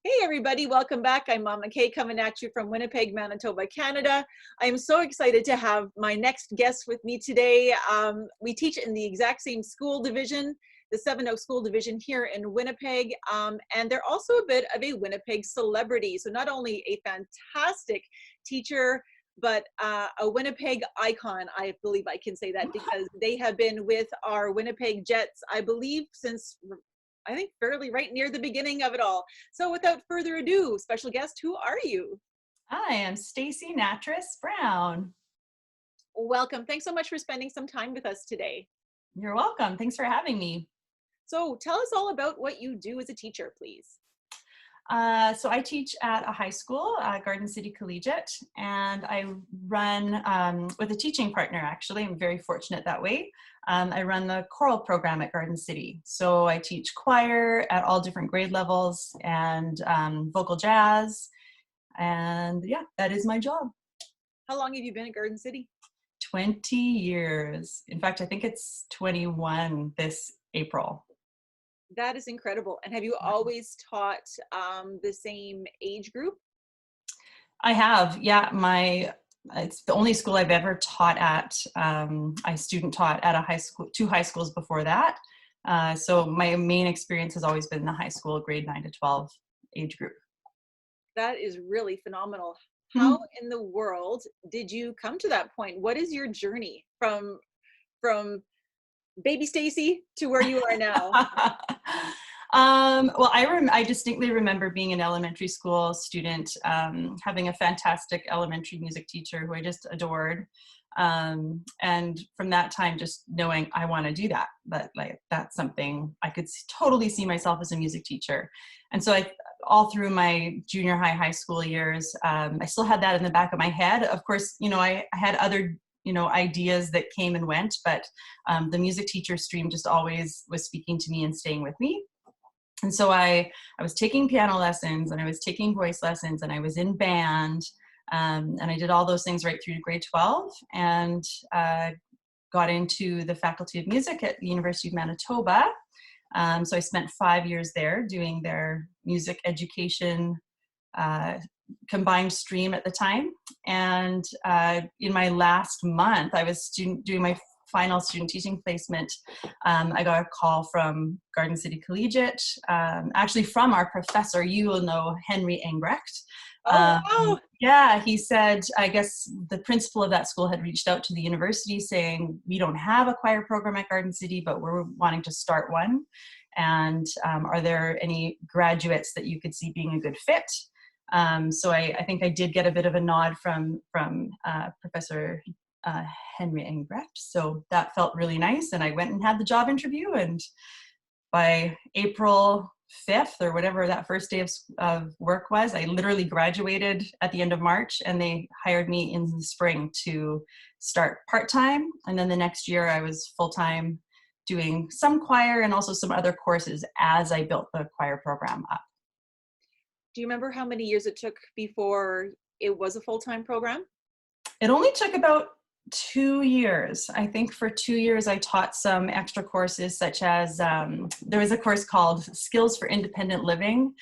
Hey everybody, welcome back. I'm Mama Kay coming at you from Winnipeg, Manitoba, Canada. I'm so excited to have my next guest with me today. We teach in the exact same school division, the 7 School Division here in Winnipeg, and they're also a bit of a Winnipeg celebrity. So not only a fantastic teacher, but a Winnipeg icon. I believe I can say that because they have been with our Winnipeg Jets, I believe, since I think fairly right near the beginning of it all. So without further ado, special guest, who are you? I am Stacey Nattrass Brown. Welcome. Thanks so much for spending some time with us today. You're welcome. Thanks for having me. So tell us all about what you do as a teacher, please. So I teach at a high school, Garden City Collegiate, and I run with a teaching partner, actually. I'm very fortunate that way. I run the choral program at Garden City. So I teach choir at all different grade levels and vocal jazz. And yeah, that is my job. How long have you been at Garden City? 20 years. In fact, I think it's 21 this April. That is incredible. And have you always taught the same age group? I have, yeah. It's the only school I've ever taught at. I student taught at a high school, 2 high schools before that. So my main experience has always been the high school grade 9 to 12 age group. That is really phenomenal. How in the world did you come to that point? What is your journey from baby Stacey to where you are now? Well, I distinctly remember being an elementary school student, having a fantastic elementary music teacher who I just adored. And from that time, just knowing I want to do that, that's something I could totally see myself as a music teacher. And so all through my junior high school years, I still had that in the back of my head. Of course, I had other ideas that came and went, but the music teacher stream just always was speaking to me and staying with me. And so I was taking piano lessons, and I was taking voice lessons, and I was in band, and I did all those things right through to grade 12, and got into the Faculty of Music at the University of Manitoba. So I spent 5 years there doing their music education combined stream at the time. And in my last month, I was doing my final student teaching placement. I got a call from Garden City Collegiate, actually from our professor. You will know Henry Engbrecht. Wow. Yeah, he said, I guess the principal of that school had reached out to the university saying, we don't have a choir program at Garden City, but we're wanting to start one. And are there any graduates that you could see being a good fit? So I think I did get a bit of a nod from Professor Henry Engbrecht. So that felt really nice. And I went and had the job interview. And by April 5th or whatever that first day of work was, I literally graduated at the end of March, and they hired me in the spring to start part-time. And then the next year I was full-time doing some choir and also some other courses as I built the choir program up. Do you remember how many years it took before it was a full-time program? It only took about 2 years. I think for 2 years I taught some extra courses, such as there was a course called Skills for Independent Living,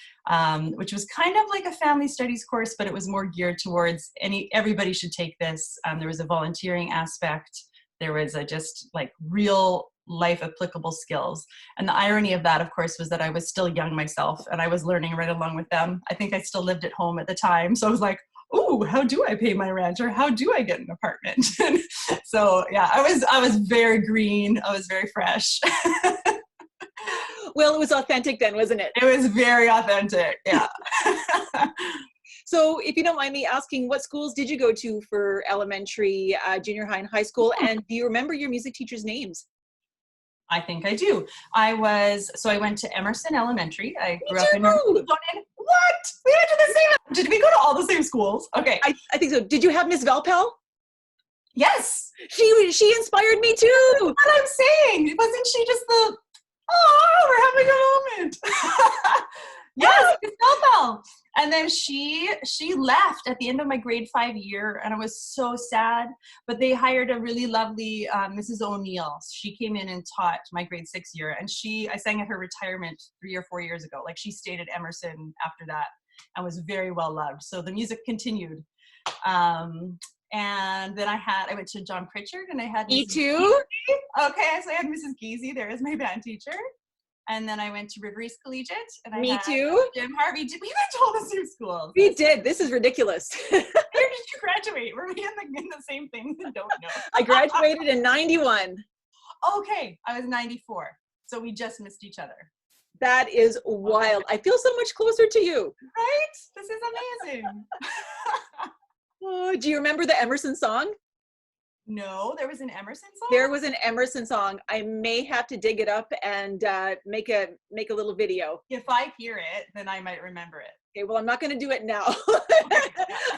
which was kind of like a family studies course, but it was more geared towards everybody should take this. There was a volunteering aspect. There was just like real life applicable skills. And the irony of that, of course, was that I was still young myself, and I was learning right along with them. I think I still lived at home at the time. So I was like, oh, how do I pay my rent, or how do I get an apartment? So yeah, I was very green. I was very fresh. Well, it was authentic then, wasn't it? It was very authentic, yeah. So if you don't mind me asking, what schools did you go to for elementary, junior high, and high school? And do you remember your music teachers' names? I think I do. I went to Emerson Elementary. I grew up in What? We went to the same. Did we go to all the same schools? Okay. I think so. Did you have Miss Voelpel? Yes. She inspired me too. That's what I'm saying. Wasn't she just we're having a moment. Yes, Miss Voelpel. And then she left at the end of my grade 5 year, and I was so sad. But they hired a really lovely Mrs. O'Neill. She came in and taught my grade 6 year, and I sang at her retirement 3 or 4 years ago. Like, she stayed at Emerson after that and was very well loved. So the music continued. And then I went to John Pritchard, and I had Me Mrs. too. Geezy. Okay, so I had Mrs. Geezy. There is my band teacher. And then I went to East Collegiate, and I had too. Jim Harvey. We went to all the same schools. We did. This is ridiculous. Where did you graduate? Were we in the same thing? I don't know. I graduated in 91. Okay, I was 94. So we just missed each other. That is wild. I feel so much closer to you. Right? This is amazing. Oh, do you remember the Emerson song? No, there was an Emerson song? There was an Emerson song. I may have to dig it up and make a little video. If I hear it, then I might remember it. Okay, well, I'm not going to do it now.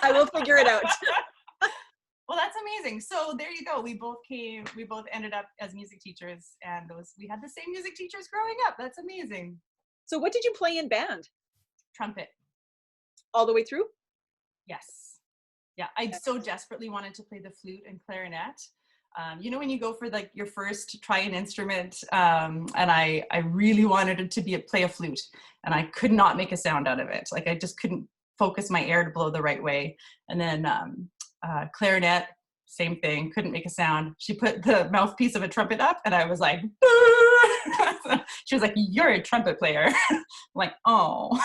I will figure it out. Well, that's amazing. So there you go. We both ended up as music teachers, and we had the same music teachers growing up. That's amazing. So what did you play in band? Trumpet. All the way through? Yes. Yeah, I so desperately wanted to play the flute and clarinet. When you go for like your first try an instrument, and I really wanted it to play a flute, and I could not make a sound out of it. Like, I just couldn't focus my air to blow the right way. And then clarinet, same thing, couldn't make a sound. She put the mouthpiece of a trumpet up, and I was like, she was like, "You're a trumpet player." I'm like, oh.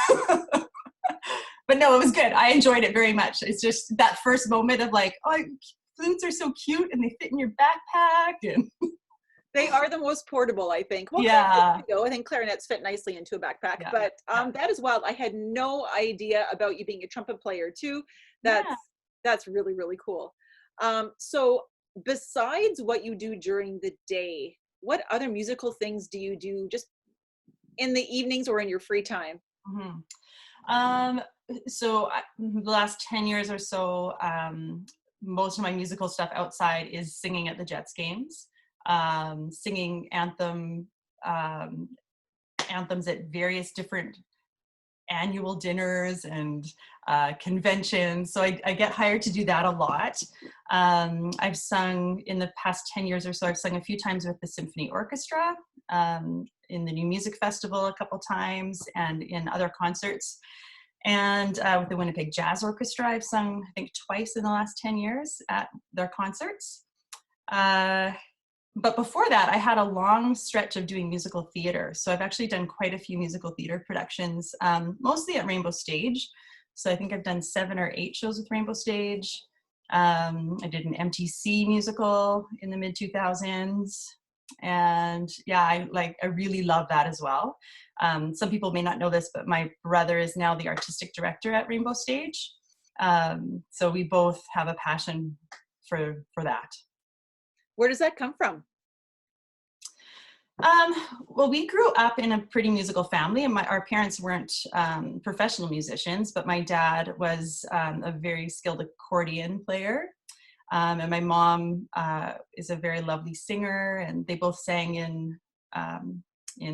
But no, it was good. I enjoyed it very much. It's just that first moment of like, oh, flutes are so cute and they fit in your backpack. And they are the most portable, I think. Well, yeah. I think clarinets fit nicely into a backpack. Yeah. But that is wild. I had no idea about you being a trumpet player too. That's really, really cool. So besides what you do during the day, what other musical things do you do just in the evenings or in your free time? Mm-hmm. So the last 10 years or so, most of my musical stuff outside is singing at the Jets games, singing anthems at various different annual dinners and conventions. So I get hired to do that a lot. I've sung in the past 10 years or so, I've sung a few times with the symphony orchestra, in the New Music Festival a couple times, and in other concerts. And with the Winnipeg Jazz Orchestra, I've sung, I think, twice in the last 10 years at their concerts. But before that, I had a long stretch of doing musical theater. So I've actually done quite a few musical theater productions, mostly at Rainbow Stage. So I think I've done 7 or 8 shows with Rainbow Stage. I did an MTC musical in the mid-2000s. And yeah, I really love that as well. Some people may not know this, but my brother is now the artistic director at Rainbow Stage. So we both have a passion for that. Where does that come from? Well, we grew up in a pretty musical family, and our parents weren't professional musicians, but my dad was a very skilled accordion player. And my mom is a very lovely singer, and they both sang in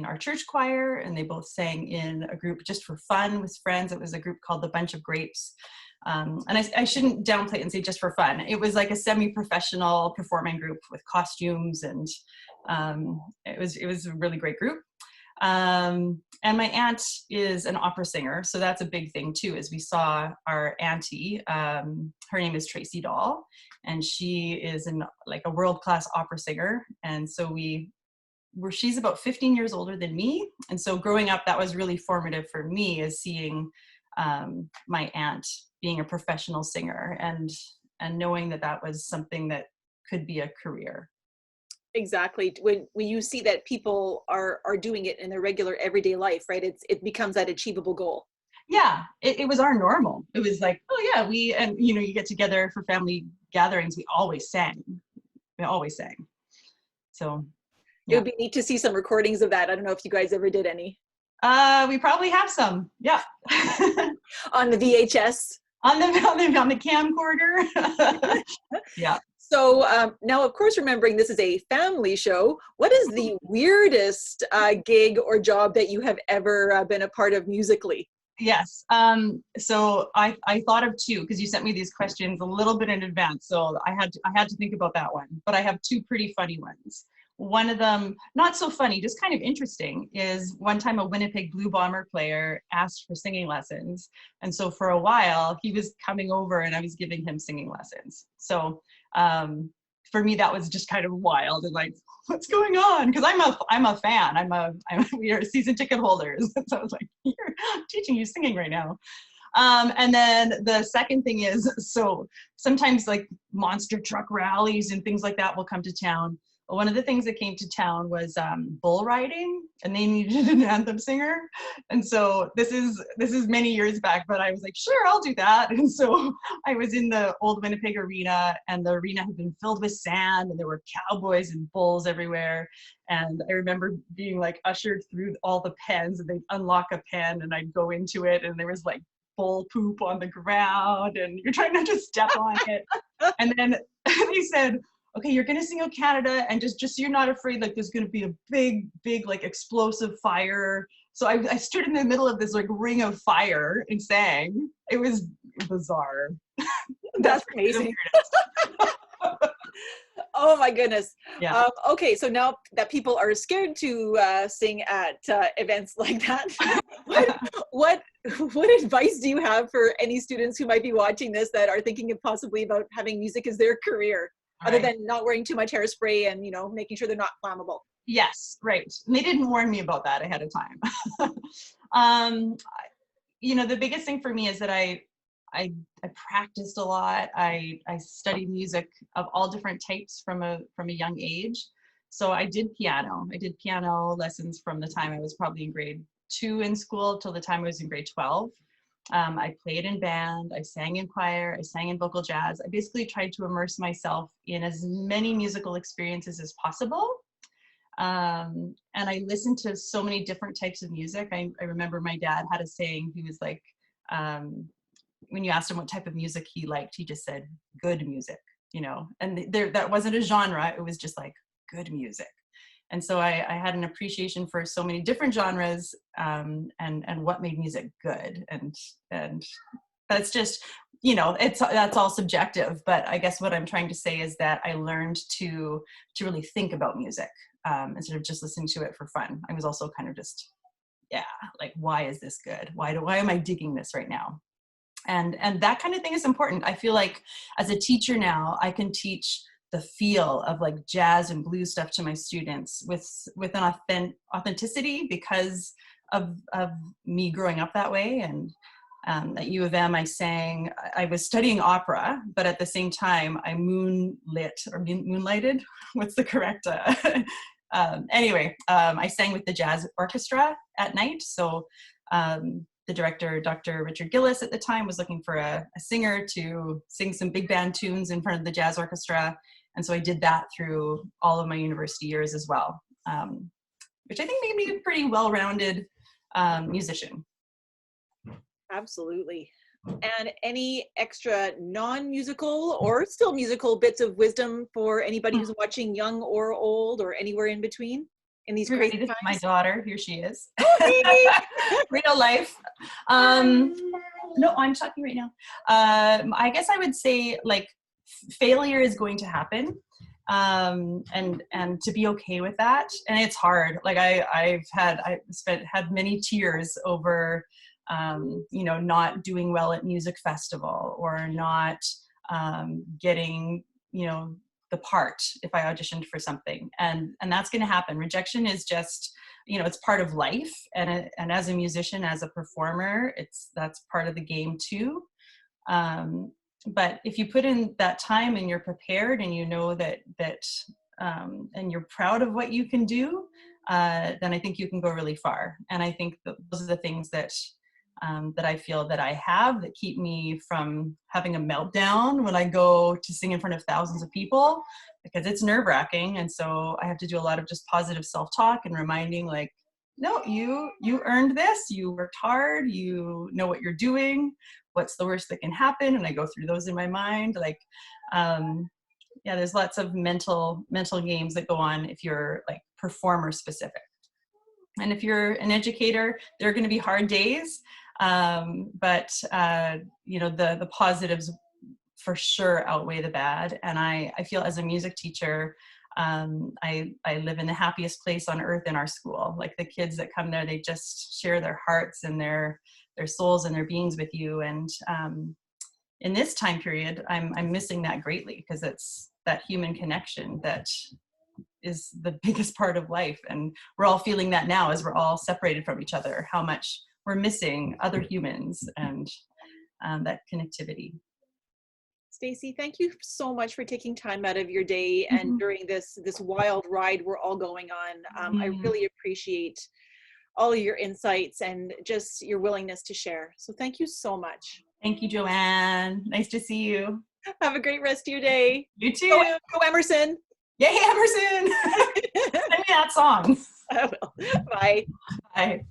our church choir, and they both sang in a group just for fun with friends. It was a group called the Bunch of Grapes. And I shouldn't downplay it and say just for fun. It was like a semi-professional performing group with costumes, and it was a really great group. And my aunt is an opera singer, so that's a big thing too. As we saw our auntie, her name is Tracy Dahl, and she is a world-class opera singer. And so she's about 15 years older than me, and so growing up, that was really formative for me, as seeing my aunt being a professional singer and knowing that was something that could be a career. Exactly. When you see that people are doing it in their regular everyday life, right? It becomes that achievable goal. Yeah, it was our normal. It was like, oh yeah, you get together for family gatherings. We always sang. So yeah. It would be neat to see some recordings of that. I don't know if you guys ever did any. We probably have some. Yeah. On the VHS. On the camcorder. Yeah. So now, of course, remembering this is a family show, what is the weirdest gig or job that you have ever been a part of musically? Yes. So I thought of two because you sent me these questions a little bit in advance. So I had to think about that one. But I have two pretty funny ones. One of them, not so funny, just kind of interesting, is one time a Winnipeg Blue Bomber player asked for singing lessons. And so for a while, he was coming over and I was giving him singing lessons. So for me, that was just kind of wild and like, what's going on? Because I'm a fan. We are season ticket holders. So I was like, you're teaching you singing right now. And then the second thing is, so sometimes like monster truck rallies and things like that will come to town. One of the things that came to town was bull riding, and they needed an anthem singer. And so this is many years back, but I was like, sure, I'll do that. And so I was in the old Winnipeg arena, and the arena had been filled with sand, and there were cowboys and bulls everywhere. And I remember being like ushered through all the pens, and they'd unlock a pen, and I'd go into it, and there was like bull poop on the ground, and you're trying not to step on it. And then they said, okay, you're gonna sing "O Canada," and just so you're not afraid, like there's gonna be a big like explosive fire. So I stood in the middle of this like ring of fire and sang. It was bizarre. That's amazing. Oh my goodness. Yeah. Okay, so now that people are scared to sing at events like that, what advice do you have for any students who might be watching this that are thinking of possibly about having music as their career? Other than not wearing too much hairspray and, making sure they're not flammable. Yes, right. And they didn't warn me about that ahead of time. The biggest thing for me is that I practiced a lot. I studied music of all different types from a young age. So I did piano. I did piano lessons from the time I was probably in grade 2 in school till the time I was in grade 12. I played in band, I sang in choir, I sang in vocal jazz. I basically tried to immerse myself in as many musical experiences as possible. And I listened to so many different types of music. I remember my dad had a saying. He was like, when you asked him what type of music he liked, he just said, good music, and that wasn't a genre. It was just like good music. And so I had an appreciation for so many different genres, and what made music good. And that's just, that's all subjective. But I guess what I'm trying to say is that I learned to really think about music instead of just listening to it for fun. I was also kind of just, like, why is this good? Why am I digging this right now? And that kind of thing is important. I feel like as a teacher now, I can teach the feel of like jazz and blues stuff to my students with an authenticity because of me growing up that way. And at U of M, I was studying opera, but at the same time, I moonlighted. What's the correct? I sang with the jazz orchestra at night. So the director, Dr. Richard Gillis at the time, was looking for a singer to sing some big band tunes in front of the jazz orchestra. And so I did that through all of my university years as well, which I think made me a pretty well-rounded musician. Absolutely. And any extra non-musical or still musical bits of wisdom for anybody who's watching, young or old or anywhere in between in these crazy times? My daughter, here she is. Real life. No, I'm talking right now. I guguess I would say like failure is going to happen, and to be okay with that. And it's hard. Like I've had many tears over not doing well at music festival or not getting the part if I auditioned for something, and that's going to happen. Rejection is just it's part of life, and as a musician, as a performer, that's part of the game too. But if you put in that time and you're prepared and you know that and you're proud of what you can do, then I think you can go really far. And I think those are the things that I feel that I have that keep me from having a meltdown when I go to sing in front of thousands of people, because it's nerve-wracking. And so I have to do a lot of just positive self-talk and reminding, like, no, you earned this, you worked hard, you know what you're doing, what's the worst that can happen? And I go through those in my mind. Like, there's lots of mental games that go on if you're like performer specific. And if you're an educator, there are going to be hard days. But you know, the positives for sure outweigh the bad. And I feel as a music teacher, I live in the happiest place on earth in our school. Like the kids that come there, they just share their hearts and their souls and their beings with you. And in this time period, I'm missing that greatly, because it's that human connection that is the biggest part of life. And we're all feeling that now as we're all separated from each other, how much we're missing other humans and that connectivity. Stacey, thank you so much for taking time out of your day and during this wild ride we're all going on. I really appreciate all of your insights and just your willingness to share. So thank you so much. Thank you, Joanne. Nice to see you. Have a great rest of your day. You too. Go Emerson. Yay, Emerson. Sing me that song. I will. Bye. Bye.